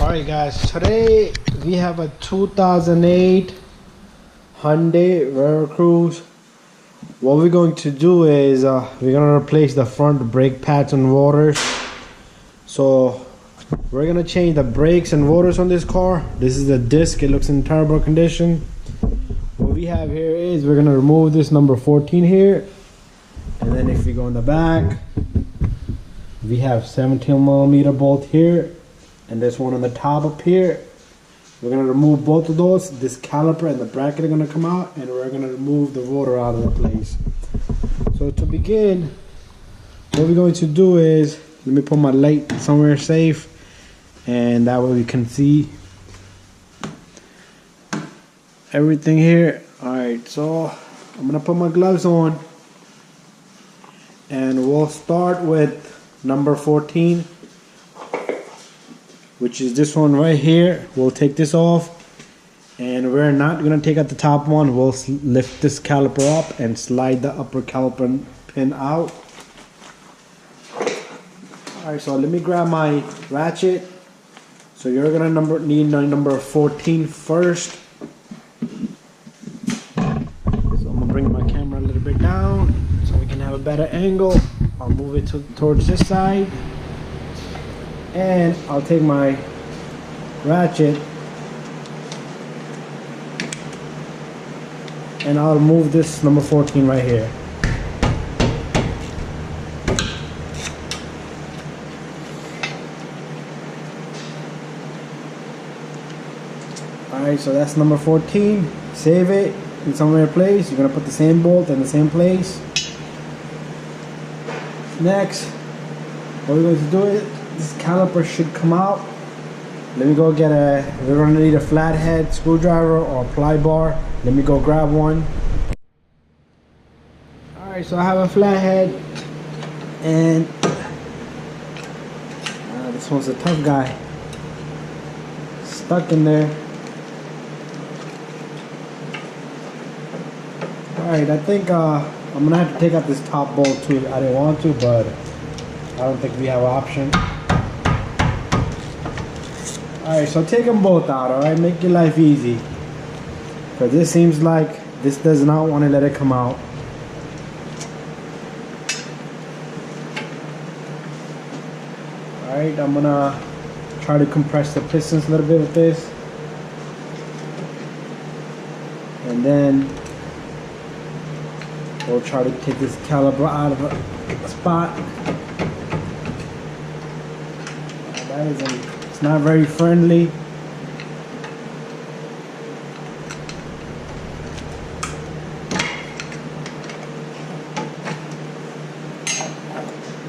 Alright guys, today we have a 2008 Hyundai Veracruz. What we're going to do is we're going to replace the front brake pads and rotors. So we're going to change the brakes and rotors on this car. This is the disc, it looks in terrible condition. What we have here is we're going to remove this number 14 here. And then if we go in the back, we have 17mm bolt here. And this one on the top up here. We're going to remove both of those. This caliper and the bracket are going to come out, and we're going to remove the rotor out of the place. So to begin, what we're going to do is, let me put my light somewhere safe, and that way we can see everything here. Alright, so I'm going to put my gloves on, and we'll start with number 14. Which is this one right here. We'll take this off, and we're not gonna take out the top one. We'll lift this caliper up and slide the upper caliper pin out. Alright, so let me grab my ratchet. So you're gonna need number 14 first. So I'm gonna bring my camera a little bit down so we can have a better angle. I'll move it towards this side. And I'll take my ratchet and I'll move this number 14 right here. Alright, so that's number 14. Save it in somewhere place. You're going to put the same bolt in the same place. Next, what we're going to do is, this caliper should come out. Let me go get we're going to need a flathead screwdriver or a ply bar. Let me go grab one. Alright, so I have a flathead, and this one's a tough guy. Stuck in there. Alright, I think I'm going to have to take out this top bolt too. I didn't want to, but I don't think we have an option. Alright, so take them both out, alright? Make your life easy. Because this seems like this does not want to let it come out. Alright, I'm gonna try to compress the pistons a little bit with this. And then we'll try to take this caliper out of the spot. That is it's not very friendly.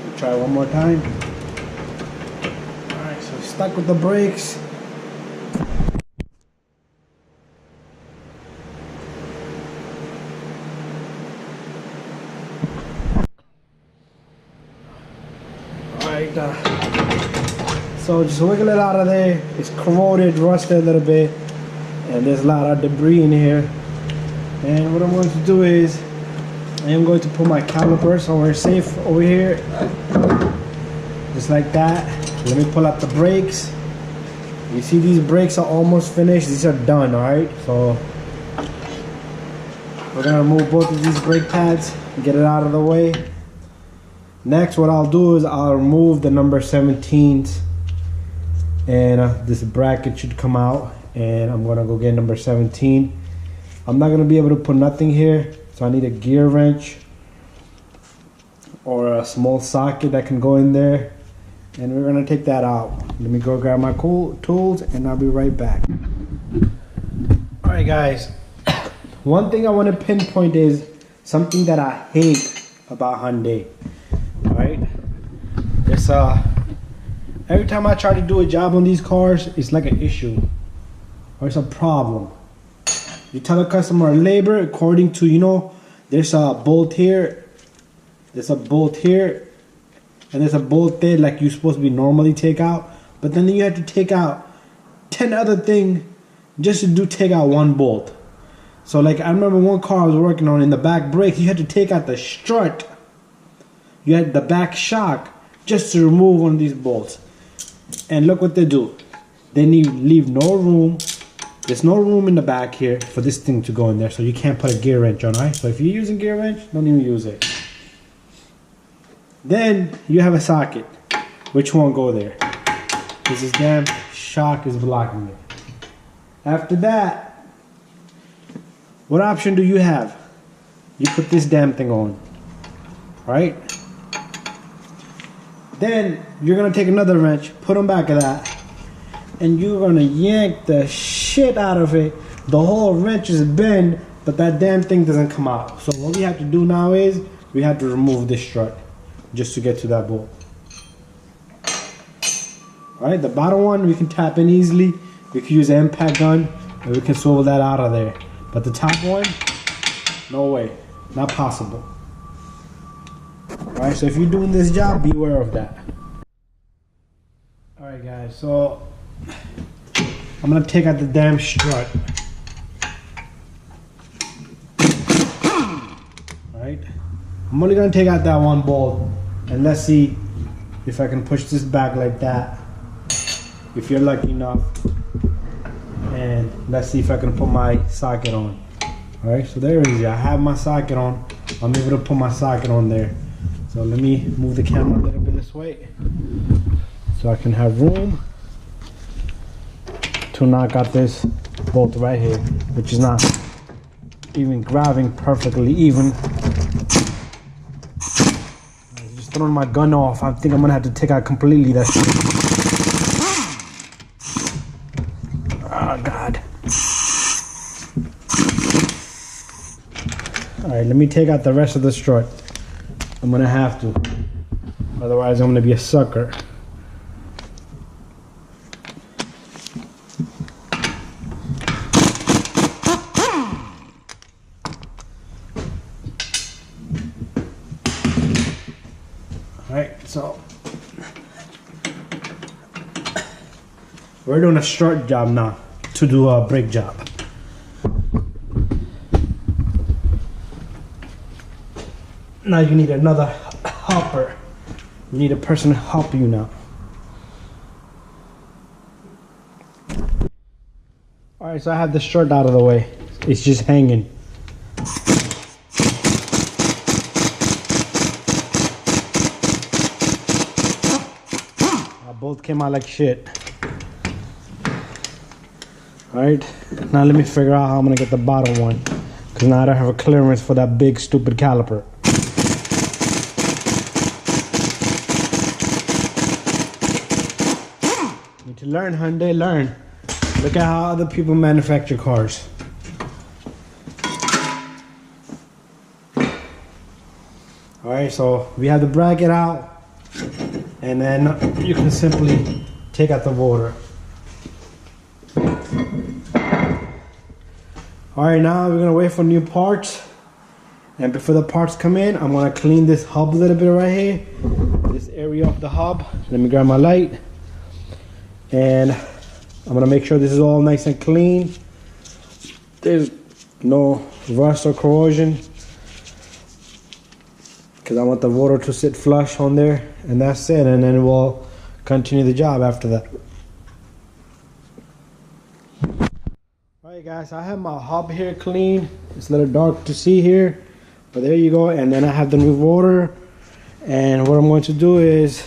We'll try one more time. Alright, so stuck with the brakes. Alright, so just wiggle it out of there. It's corroded, rusted a little bit, and there's a lot of debris in here. And what I'm going to do is I am going to put my caliper somewhere safe over here, just like that. Let me pull out the brakes. You see these brakes are almost finished. These are done. Alright, so we're gonna remove both of these brake pads and get it out of the way. Next, what I'll do is I'll remove the number 17s, and this bracket should come out, and I'm gonna go get number 17. I'm not gonna be able to put nothing here, so I need a gear wrench or a small socket that can go in there, and we're gonna take that out. Let me go grab my tools, and I'll be right back. All right, guys. One thing I want to pinpoint is something that I hate about Hyundai. Right? It's every time I try to do a job on these cars, it's like an issue or it's a problem. You tell a customer labor according to, you know, there's a bolt here, there's a bolt here, and there's a bolt there like you're supposed to be normally take out, but then you have to take out 10 other things just to take out one bolt. So like I remember one car I was working on, in the back brake, you had to take out the strut. You had the back shock just to remove one of these bolts. And look what they do. then you leave no room. There's no room in the back here for this thing to go in there, so you can't put a gear wrench on, right? So if you're using gear wrench, don't even use it. Then you have a socket, which won't go there, because this damn shock is blocking it. After that, what option do you have? You put this damn thing on, right? Then you're gonna take another wrench, put on back of that, and you're gonna yank the shit out of it. The whole wrench is bent, but that damn thing doesn't come out. So what we have to do now is we have to remove this strut just to get to that bolt. Alright, the bottom one we can tap in easily. We can use an impact gun and we can swivel that out of there. But the top one, no way, not possible. Alright, so if you're doing this job, be aware of that. Alright guys, so I'm gonna take out the damn strut. Alright, I'm only gonna take out that one bolt, and let's see if I can push this back like that, if you're lucky enough, and let's see if I can put my socket on. Alright, so there it is. I have my socket on. I'm able to put my socket on there. So let me move the camera a little bit this way so I can have room to knock out this bolt right here, which is not even grabbing perfectly even. I just throwing my gun off. I think I'm gonna have to take out completely that shit. Oh God. Alright, let me take out the rest of the strut. I'm gonna have to, otherwise I'm gonna be a sucker. Alright, so we're doing a strut job now to do a brake job. Now you need another helper. You need a person to help you now. Alright, so I have the strut out of the way. It's just hanging. Both came out like shit. Alright, now let me figure out how I'm gonna get the bottom one, because now I don't have a clearance for that big stupid caliper. Need to learn, Hyundai, learn. Look at how other people manufacture cars. Alright, so we have the bracket out. And then you can simply take out the rotor. Alright, now we're gonna wait for new parts. And before the parts come in, I'm gonna clean this hub a little bit right here. This area of the hub. Let me grab my light. And I'm gonna make sure this is all nice and clean. There's no rust or corrosion, because I want the rotor to sit flush on there, and that's it, and then we'll continue the job after that. Alright guys, I have my hub here clean. It's a little dark to see here, but there you go. And then I have the new rotor, and what I'm going to do is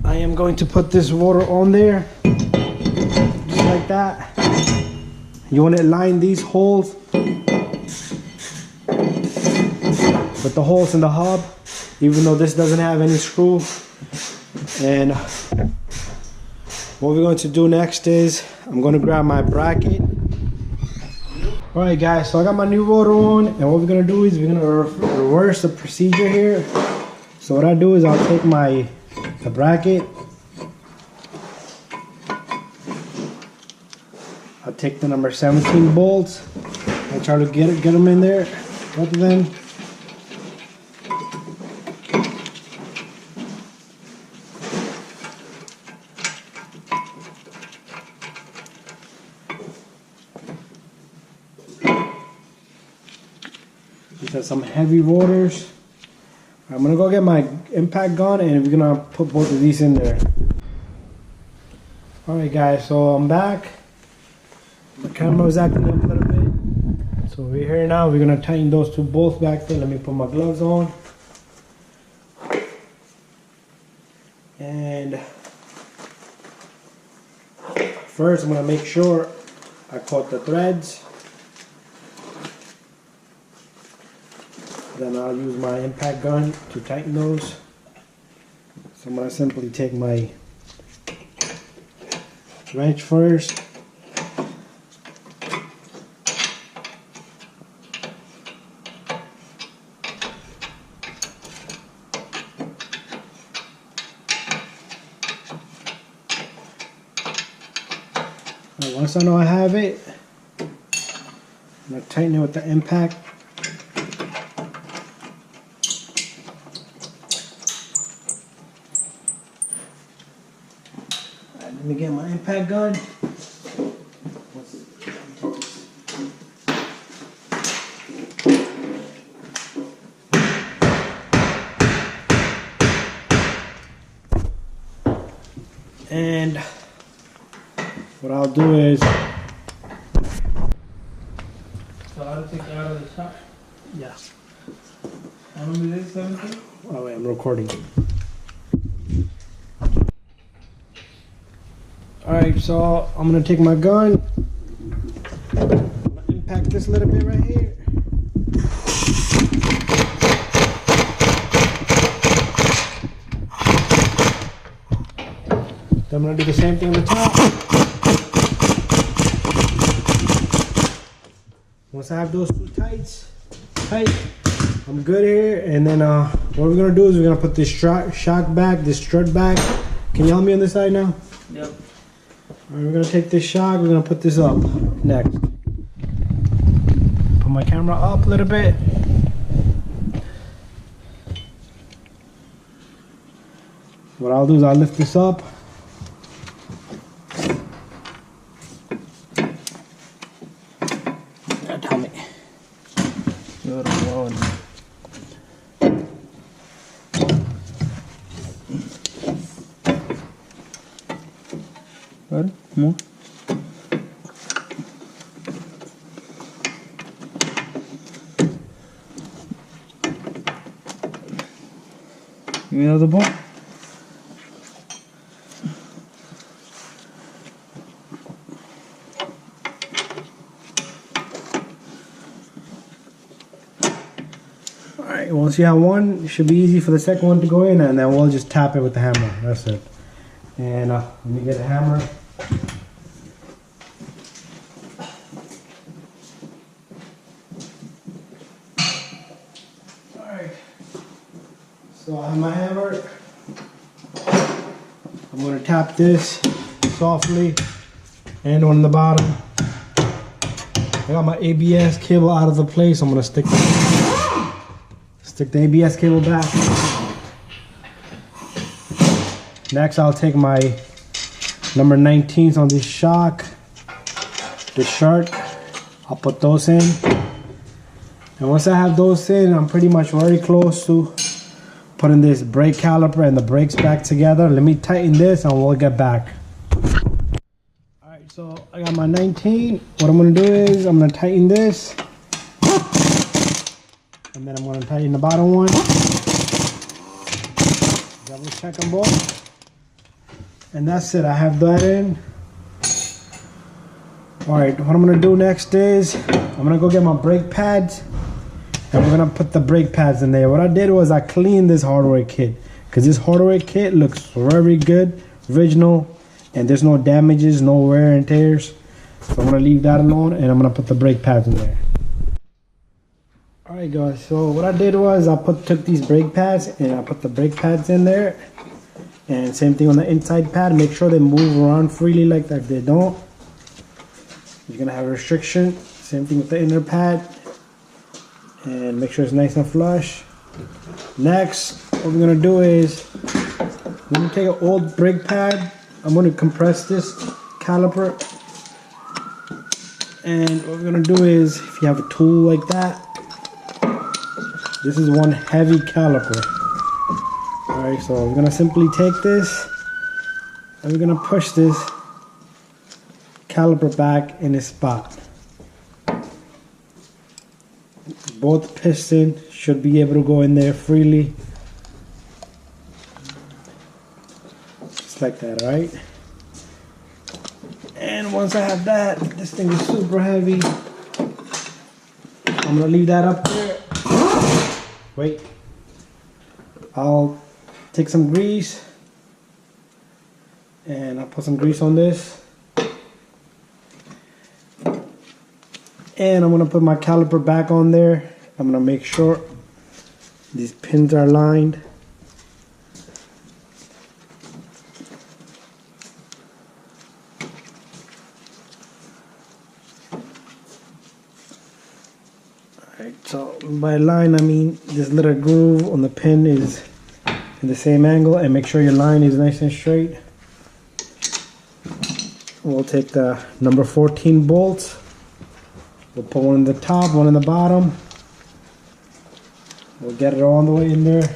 I am going to put this rotor on there just like that. You want to line these holes with the holes in the hub, even though this doesn't have any screw. And what we're going to do next is I'm going to grab my bracket. Alright guys, so I got my new rotor on, and what we're going to do is we're going to reverse the procedure here. So what I do is I'll take the bracket, I'll take the number 17 bolts, I try to get them in there, both of them. These are some heavy rotors. I'm gonna go get my impact gun, and we're gonna put both of these in there. Alright guys, so I'm back. The camera was acting up a little bit. So we're here now. We're gonna tighten those two bolts back there. Let me put my gloves on. And first I'm gonna make sure I caught the threads. Then I'll use my impact gun to tighten those. So I'm gonna simply take my wrench first. And once I know I have it, I'm gonna tighten it with the impact. Let me get my impact gun. And what I'll do is, so I'll take it out of the shop. yeah. How long is this, 17? Oh wait, I'm recording. Alright, so I'm gonna take my gun. I'm gonna impact this a little bit right here. Then I'm gonna do the same thing on the top. Once I have those two tight, I'm good here. And then what we're gonna do is we're gonna put this shock back, this strut back. Can you help me on this side now? Yep. Alright, we're gonna take this shock, we're gonna put this up next. Put my camera up a little bit. What I'll do is I'll lift this up. Tell me. You're alone. What? More? Give me another ball. Alright, once you have one, it should be easy for the second one to go in, and then we'll just tap it with the hammer. That's it. And let me get a hammer. Alright, so I have my hammer. I'm going to tap this softly and on the bottom. I got my ABS cable out of the place. I'm going to stick the ABS cable back. Next, I'll take my number 19s on this shock, this shark. I'll put those in. And once I have those in, I'm pretty much very close to putting this brake caliper and the brakes back together. Let me tighten this and we'll get back. Alright, so I got my 19. What I'm going to do is I'm going to tighten this. And then I'm going to tighten the bottom one. Double check them both. And that's it. I have that in. Alright, what I'm going to do next is I'm going to go get my brake pads. And we're going to put the brake pads in there. What I did was I cleaned this hardware kit. Because this hardware kit looks very good. Original. And there's no damages, no wear and tears. So I'm going to leave that alone. And I'm going to put the brake pads in there. Alright guys, so what I did was I took these brake pads and I put the brake pads in there. And same thing on the inside pad. Make sure they move around freely like that. If they don't, you're going to have a restriction. Same thing with the inner pad. And make sure it's nice and flush. Next, what we're going to do is I'm going to take an old brake pad. I'm going to compress this caliper. And what we're going to do is, if you have a tool like that, this is one heavy caliper. Alright, so we're going to simply take this and we're going to push this caliper back in its spot. Both pistons should be able to go in there freely. Just like that, right? And once I have that, this thing is super heavy. I'm gonna leave that up there. Wait. I'll take some grease and I'll put some grease on this. And I'm gonna put my caliper back on there. I'm gonna make sure these pins are lined. Alright, so by line I mean this little groove on the pin is in the same angle, and make sure your line is nice and straight. We'll take the number 14 bolts. We'll put one in the top, one in the bottom. We'll get it all the way in there.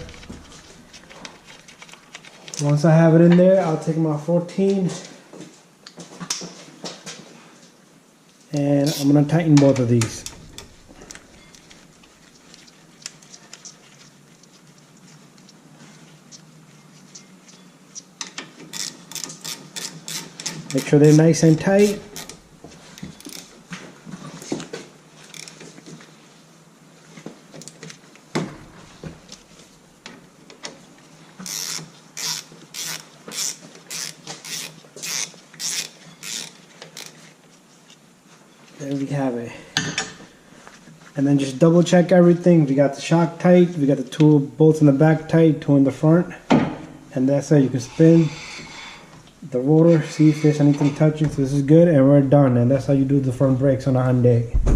Once I have it in there, I'll take my 14 and I'm going to tighten both of these. Make sure they're nice and tight. There we have it. And then just double check everything. We got the shock tight, we got the 2 bolts in the back tight, 2 in the front. And that's how you can spin the rotor, see if there's anything touching. So this is good, and we're done. And that's how you do the front brakes on a Hyundai.